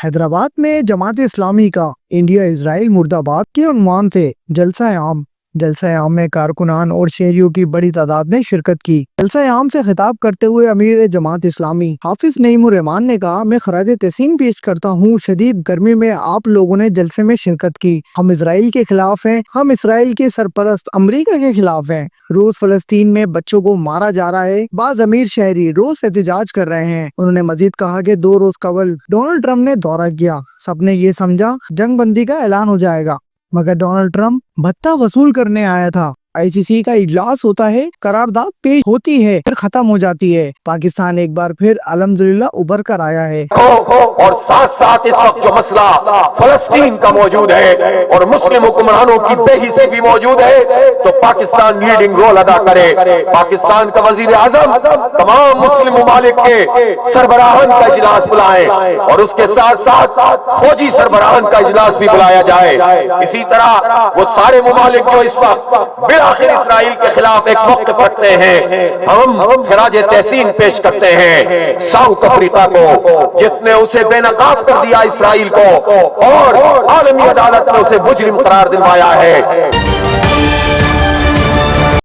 حیدرآباد میں جماعت اسلامی کا انڈیا اسرائیل مرد آباد کے عنوان سے جلسہ عام میں کارکنان اور شہریوں کی بڑی تعداد نے شرکت کی۔ جلسہ عام سے خطاب کرتے ہوئے امیر جماعت اسلامی حافظ نعیم الرحمان نے کہا، میں خراج تحسین پیش کرتا ہوں، شدید گرمی میں آپ لوگوں نے جلسے میں شرکت کی۔ ہم اسرائیل کے خلاف ہیں، ہم اسرائیل کے سرپرست امریکہ کے خلاف ہیں۔ روز فلسطین میں بچوں کو مارا جا رہا ہے، بعض امیر شہری روز احتجاج کر رہے ہیں۔ انہوں نے مزید کہا کہ 2 روز قبل ڈونلڈ ٹرمپ نے دورہ کیا، سب نے یہ سمجھا جنگ بندی کا اعلان ہو جائے گا، مگر ڈونلڈ ٹرمپ بھتہ وصول کرنے آیا تھا۔ ICC کا اجلاس ہوتا ہے، قرارداد پیش ہوتی ہے، پھر ختم ہو جاتی ہے۔ پاکستان ایک بار پھر الحمدللہ ابھر کر آیا ہے۔ اور ساتھ ساتھ اس وقت جو مسئلہ فلسطین کا موجود ہے اور مسلم حکمرانوں کی بے حسی بھی موجود ہے، تو پاکستان لیڈنگ رول ادا کرے۔ پاکستان کا وزیر اعظم تمام مسلم ممالک کے سربراہان کا اجلاس بلائیں اور اس کے ساتھ ساتھ فوجی سربراہان کا اجلاس بھی بلایا جائے۔ اسی طرح وہ سارے ممالک جو اس وقت بالآخر اسرائیل کے خلاف ایک موقف رکھتے ہیں، ہم خراج تحسین پیش کرتے ہیں ساؤتھ افریقہ کو، جس نے اسے بے نقاب کر دیا اسرائیل کو، اور عالمی عدالت نے اسے مجرم قرار دلوایا ہے۔